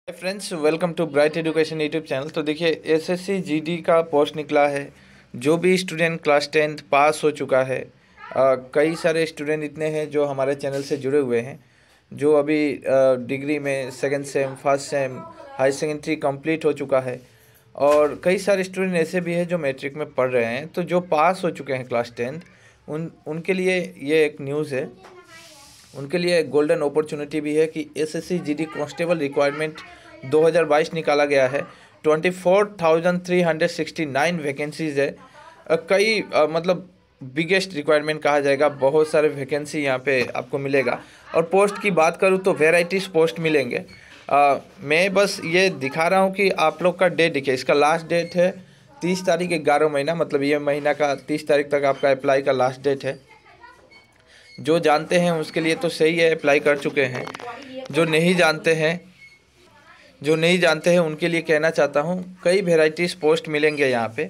Hi friends, welcome to bright education YouTube channel. तो देखिए, SSC GD का post निकला है। जो भी स्टूडेंट क्लास 10th पास हो चुका है, कई सारे स्टूडेंट इतने हैं जो हमारे चैनल से जुड़े हुए हैं, जो अभी डिग्री में second same first sem high secondary complete हो चुका है। और कई सारे स्टूडेंट ऐसे भी हैं जो मैट्रिक में पढ़ रहे हैं। तो जो पास हो चुके हैं क्लास 10th, उनके लिए ये एक न्यूज़ है। उनके लिए गोल्डन अपॉर्चुनिटी भी है कि एसएससी जीडी कांस्टेबल रिक्वायरमेंट 2022 निकाला गया है। 24,369 वैकेंसीज़ है। कई मतलब बिगेस्ट रिक्वायरमेंट कहा जाएगा। बहुत सारे वैकेंसी यहाँ पे आपको मिलेगा। और पोस्ट की बात करूँ तो वेराइटीज़ पोस्ट मिलेंगे। मैं बस ये दिखा रहा हूँ कि आप लोग का डेट देखिए। इसका लास्ट डेट है 30 तारीख 11 महीना, मतलब ये महीना का 30 तारीख तक आपका अप्लाई का लास्ट डेट है। जो जानते हैं उसके लिए तो सही है, अप्लाई कर चुके हैं। जो नहीं जानते हैं उनके लिए कहना चाहता हूँ, कई वेराइटीज़ पोस्ट मिलेंगे यहाँ पे।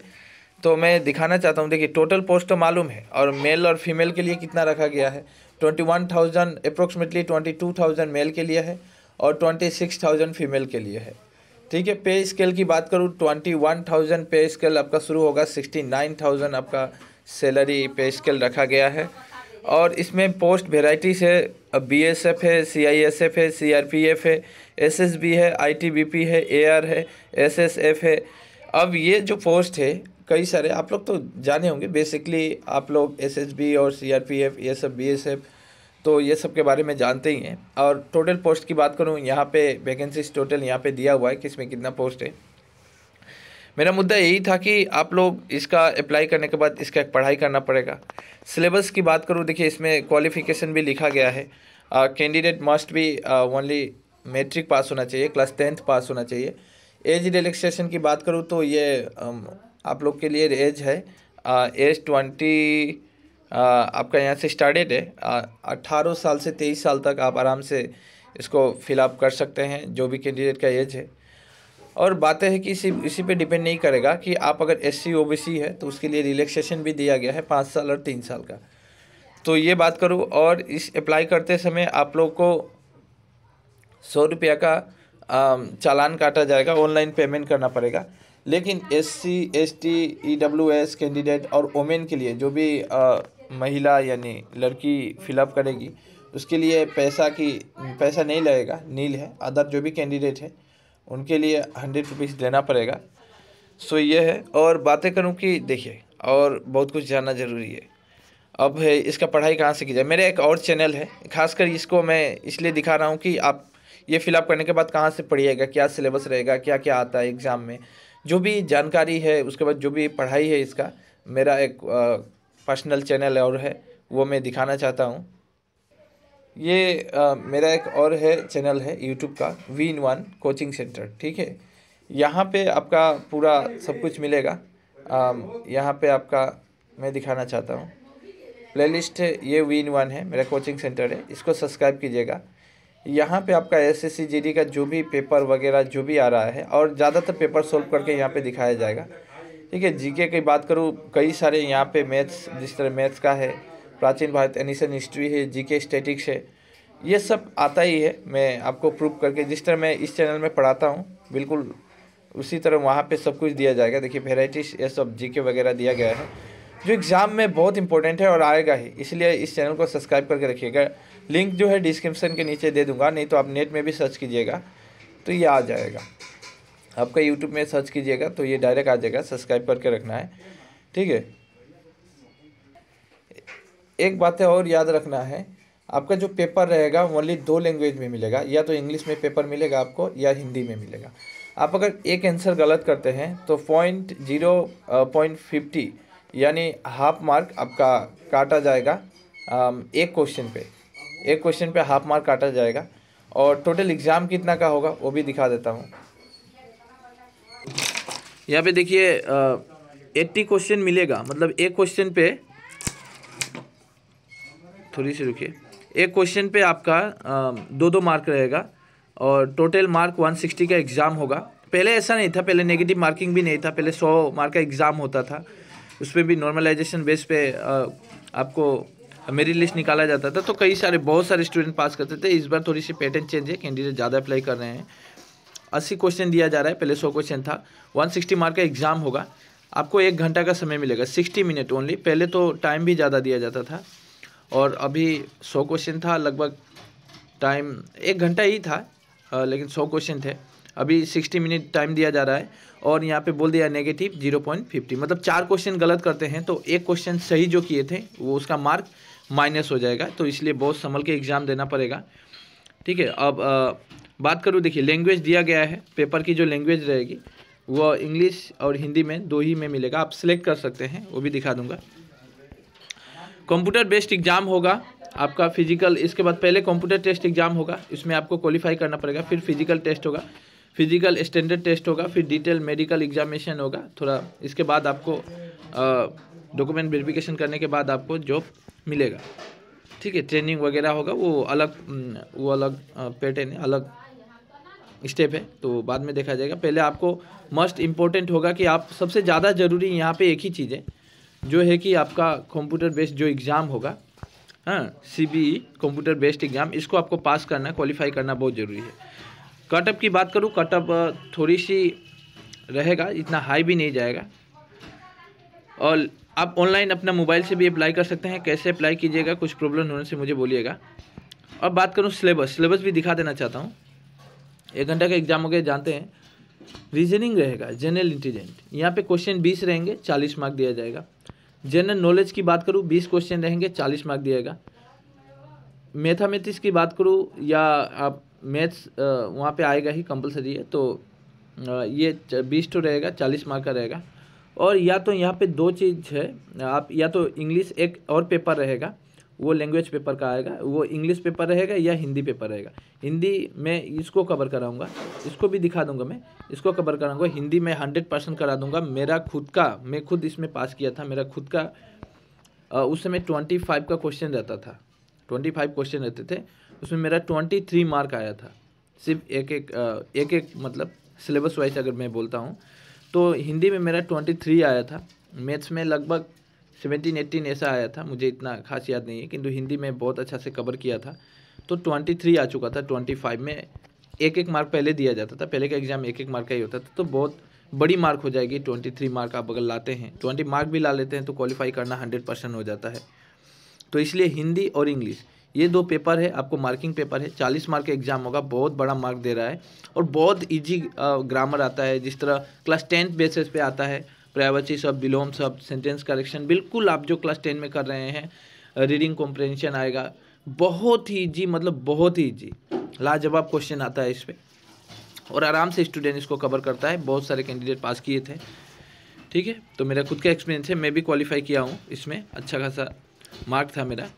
तो मैं दिखाना चाहता हूँ। देखिए, टोटल पोस्ट तो मालूम है, और मेल और फीमेल के लिए कितना रखा गया है। 21,000 अप्रोक्सीमेटली 22,000 मेल के लिए है और 26,000 फीमेल के लिए है। ठीक है। पे स्केल की बात करूँ, 21,000 पे स्केल आपका शुरू होगा, 69,000 आपका सैलरी पे स्केल रखा गया है। और इसमें पोस्ट वेराइटीज़ है, बीएसएफ है, सीआईएसएफ है, सीआरपीएफ है, एसएसबी है, आईटीबीपी है, एआर है, एसएसएफ है। अब ये जो पोस्ट है, कई सारे आप लोग तो जाने होंगे। बेसिकली आप लोग एसएसबी और सीआरपीएफ, ये सब बीएसएफ, तो ये सब के बारे में जानते ही हैं। और टोटल पोस्ट की बात करूँ, यहाँ पे वैकेंसीज टोटल यहाँ पे दिया हुआ है कि इसमें कितना पोस्ट है। मेरा मुद्दा यही था कि आप लोग इसका अप्लाई करने के बाद इसका एक पढ़ाई करना पड़ेगा। सिलेबस की बात करूँ, देखिए इसमें क्वालिफ़िकेशन भी लिखा गया है। कैंडिडेट मस्ट भी ओनली मैट्रिक पास होना चाहिए, क्लास 10th पास होना चाहिए। एज रिलैक्सेशन की बात करूँ तो ये आप लोग के लिए एज है एज 20 आपका यहाँ से स्टार्टेड है। 18 साल से 23 साल तक आप आराम से इसको फिलअप कर सकते हैं, जो भी कैंडिडेट का एज है। और बातें है कि इसी पे डिपेंड नहीं करेगा कि आप अगर एससी ओबीसी है तो उसके लिए रिलैक्सेशन भी दिया गया है 5 साल और 3 साल का। तो ये बात करूँ, और इस अप्लाई करते समय आप लोग को 100 रुपया का चालान काटा जाएगा, ऑनलाइन पेमेंट करना पड़ेगा। लेकिन एससी एसटी ईडब्ल्यूएस कैंडिडेट और वोमेन के लिए, जो भी महिला यानी लड़की फिलअप करेगी, उसके लिए पैसा नहीं लगेगा, नील है। अदर जो भी कैंडिडेट है उनके लिए 100 रुपीज़ देना पड़ेगा। सो ये है। और बातें करूँ कि देखिए, और बहुत कुछ जानना ज़रूरी है। अब है इसका पढ़ाई कहाँ से की जाए। मेरा एक और चैनल है, खासकर इसको मैं इसलिए दिखा रहा हूँ कि आप ये फिलअप करने के बाद कहाँ से पढ़िएगा, क्या सिलेबस रहेगा, क्या क्या आता है एग्ज़ाम में, जो भी जानकारी है, उसके बाद जो भी पढ़ाई है, इसका मेरा एक पर्सनल चैनल और है, वो मैं दिखाना चाहता हूँ। ये मेरा एक और है चैनल है यूट्यूब का, V-in-1 कोचिंग सेंटर। ठीक है। यहाँ पे आपका पूरा सब कुछ मिलेगा। यहाँ पे आपका मैं दिखाना चाहता हूँ प्लेलिस्ट है, ये V-in-1 है, मेरा कोचिंग सेंटर है, इसको सब्सक्राइब कीजिएगा। यहाँ पे आपका एसएससी जीडी का जो भी पेपर वगैरह जो भी आ रहा है, और ज़्यादातर पेपर सोल्व करके यहाँ पे दिखाया जाएगा। ठीक है। जीके की बात करूँ, कई सारे यहाँ पे मैथ्स, जिस तरह मैथ्स का है, प्राचीन भारत, एनिशन हिस्ट्री है, जीके स्टैटिक्स है, ये सब आता ही है। मैं आपको प्रूव करके, जिस तरह मैं इस चैनल में पढ़ाता हूँ, बिल्कुल उसी तरह वहाँ पे सब कुछ दिया जाएगा। देखिए, वेराइटीज ये सब जीके वगैरह दिया गया है, जो एग्ज़ाम में बहुत इंपॉर्टेंट है और आएगा ही। इसलिए इस चैनल को सब्सक्राइब करके रखिएगा। लिंक जो है डिस्क्रिप्शन के नीचे दे दूँगा, नहीं तो आप नेट में भी सर्च कीजिएगा तो ये आ जाएगा। आपका यूट्यूब में सर्च कीजिएगा तो ये डायरेक्ट आ जाएगा। सब्सक्राइब करके रखना है। ठीक है। एक बात है और याद रखना है, आपका जो पेपर रहेगा ओनली 2 लैंग्वेज में मिलेगा, या तो इंग्लिश में पेपर मिलेगा आपको, या हिंदी में मिलेगा। आप अगर एक आंसर गलत करते हैं तो 0.50 यानी हाफ मार्क आपका काटा जाएगा। एक क्वेश्चन पे हाफ मार्क काटा जाएगा। और टोटल एग्ज़ाम कितना का होगा वो भी दिखा देता हूँ। यहाँ पे देखिए 80 क्वेश्चन मिलेगा, मतलब एक क्वेश्चन पे, थोड़ी सी रुकिए, एक क्वेश्चन पे आपका 2-2 मार्क रहेगा, और टोटल मार्क 160 का एग्ज़ाम होगा। पहले ऐसा नहीं था, पहले नेगेटिव मार्किंग भी नहीं था, पहले 100 मार्क का एग्ज़ाम होता था। उसमें भी नॉर्मलाइजेशन बेस पे आपको मेरिट लिस्ट निकाला जाता था, तो बहुत सारे स्टूडेंट पास करते थे। इस बार थोड़ी सी पैटर्न चेंज है, कैंडिडेट ज़्यादा अप्लाई कर रहे हैं। 80 क्वेश्चन दिया जा रहा है, पहले 100 क्वेश्चन था। 160 मार्क का एग्ज़ाम होगा, आपको 1 घंटा का समय मिलेगा, 60 मिनट ओनली। पहले तो टाइम भी ज़्यादा दिया जाता था, और अभी 100 क्वेश्चन था, लगभग टाइम 1 घंटा ही था, लेकिन 100 क्वेश्चन थे। अभी 60 मिनट टाइम दिया जा रहा है, और यहाँ पे बोल दिया नेगेटिव 0.50, मतलब 4 क्वेश्चन गलत करते हैं तो 1 क्वेश्चन सही जो किए थे वो उसका मार्क माइनस हो जाएगा। तो इसलिए बहुत संभल के एग्ज़ाम देना पड़ेगा, ठीक है। अब बात करूँ, देखिए लैंग्वेज दिया गया है, पेपर की जो लैंग्वेज रहेगी वो इंग्लिश और हिंदी में 2 ही में मिलेगा, आप सिलेक्ट कर सकते हैं, वो भी दिखा दूंगा। कंप्यूटर बेस्ड एग्ज़ाम होगा आपका फिजिकल, इसके बाद पहले कंप्यूटर टेस्ट एग्ज़ाम होगा, इसमें आपको क्वालिफाई करना पड़ेगा, फिर फिजिकल टेस्ट होगा, फिजिकल स्टैंडर्ड टेस्ट होगा, फिर डिटेल मेडिकल एग्जामिनेशन होगा थोड़ा, इसके बाद आपको डॉक्यूमेंट वेरिफिकेशन करने के बाद आपको जॉब मिलेगा, ठीक है। ट्रेनिंग वगैरह होगा, वो अलग पैटर्न है, अलग स्टेप है, तो बाद में देखा जाएगा। पहले आपको मस्ट इम्पोर्टेंट होगा कि आप, सबसे ज़्यादा ज़रूरी यहाँ पे एक ही चीज़ है, जो है कि आपका कंप्यूटर बेस्ड जो एग्ज़ाम होगा, हाँ, CBE कंप्यूटर बेस्ड एग्ज़ाम, इसको आपको पास करना, क्वालिफाई करना बहुत ज़रूरी है। कटअप की बात करूँ, कटअप थोड़ी सी रहेगा, इतना हाई भी नहीं जाएगा, और आप ऑनलाइन अपना मोबाइल से भी अप्लाई कर सकते हैं। कैसे अप्लाई कीजिएगा, कुछ प्रॉब्लम होने से मुझे बोलिएगा। अब बात करूँ सिलेबस भी दिखा देना चाहता हूँ। 1 घंटा का एग्जाम हो गया, जानते हैं। रीजनिंग रहेगा, जनरल इंटेलिजेंट, यहाँ पे क्वेश्चन 20 रहेंगे, 40 मार्क दिया जाएगा। जनरल नॉलेज की बात करूँ, 20 क्वेश्चन रहेंगे, 40 मार्क दिएगा। मैथमेटिक्स की बात करूँ, या आप मैथ्स वहाँ पे आएगा ही, कंपलसरी है, तो ये 20 तो रहेगा, 40 मार्क का रहेगा। और या तो यहाँ पे 2 चीज़ है, आप या तो इंग्लिश एक और पेपर रहेगा, वो लैंग्वेज पेपर का आएगा, वो इंग्लिश पेपर रहेगा या हिंदी पेपर रहेगा। हिंदी में इसको कवर कराऊंगा, इसको भी दिखा दूंगा, मैं इसको कवर कराऊंगा। हिंदी में 100% करा दूंगा, मेरा खुद का, मैं खुद इसमें पास किया था, मेरा खुद का उस समय 25 का क्वेश्चन रहता था, 25 क्वेश्चन रहते थे, उसमें मेरा 23 मार्क आया था, सिर्फ एक मतलब सिलेबस वाइज अगर मैं बोलता हूँ तो हिंदी में मेरा 23 आया था, मैथ्स में लगभग 17-18 ऐसा आया था, मुझे इतना खास याद नहीं है, किंतु हिंदी में बहुत अच्छा से कवर किया था, तो 23 आ चुका था। 25 में 1-1 मार्क पहले दिया जाता था, पहले का एग्ज़ाम 1-1 मार्क का ही होता था, तो बहुत बड़ी मार्क हो जाएगी। 23 मार्क आप अगर लाते हैं, 20 मार्क भी ला लेते हैं तो क्वालिफाई करना 100% हो जाता है। तो इसलिए हिंदी और इंग्लिश ये 2 पेपर है, आपको मार्किंग पेपर है, 40 मार्क का एग्जाम होगा, बहुत बड़ा मार्क दे रहा है, और बहुत इजी ग्रामर आता है, जिस तरह क्लास 10 बेसिस पे आता है, प्राइवेसी शब्द, विलोम शब्द, सेंटेंस करेक्शन, बिल्कुल आप जो क्लास 10 में कर रहे हैं, रीडिंग कॉम्प्रिहेंशन आएगा, बहुत ही ईजी, मतलब बहुत ही ईजी, लाजवाब क्वेश्चन आता है इस पर, और आराम से स्टूडेंट इसको कवर करता है। बहुत सारे कैंडिडेट पास किए थे, ठीक है। तो मेरा खुद का एक्सपीरियंस है, मैं भी क्वालिफाई किया हूँ, इसमें अच्छा खासा मार्क था मेरा,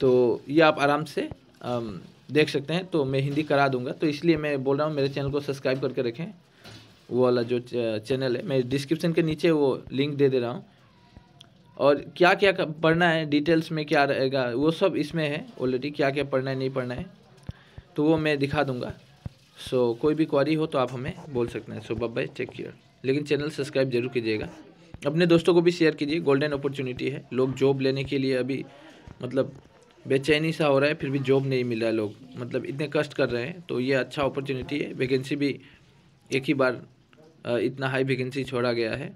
तो ये आप आराम से देख सकते हैं। तो मैं हिंदी करा दूंगा, तो इसलिए मैं बोल रहा हूँ मेरे चैनल को सब्सक्राइब करके रखें। वो वाला जो चैनल है, मैं डिस्क्रिप्शन के नीचे वो लिंक दे रहा हूँ, और क्या क्या पढ़ना है, डिटेल्स में क्या रहेगा, वो सब इसमें है ऑलरेडी, क्या क्या पढ़ना है नहीं पढ़ना है, तो वो मैं दिखा दूँगा। सो कोई भी क्वारी हो तो आप हमें बोल सकते हैं। सो बाय, टेक केयर, लेकिन चैनल सब्सक्राइब जरूर कीजिएगा, अपने दोस्तों को भी शेयर कीजिए। गोल्डन अपॉर्चुनिटी है, लोग जॉब लेने के लिए अभी मतलब बेचैनी सा हो रहा है, फिर भी जॉब नहीं मिल रहा है, लोग मतलब इतने कष्ट कर रहे हैं, तो ये अच्छा अपॉर्चुनिटी है। वैकेंसी भी एक ही बार इतना हाई वैकेंसी छोड़ा गया है,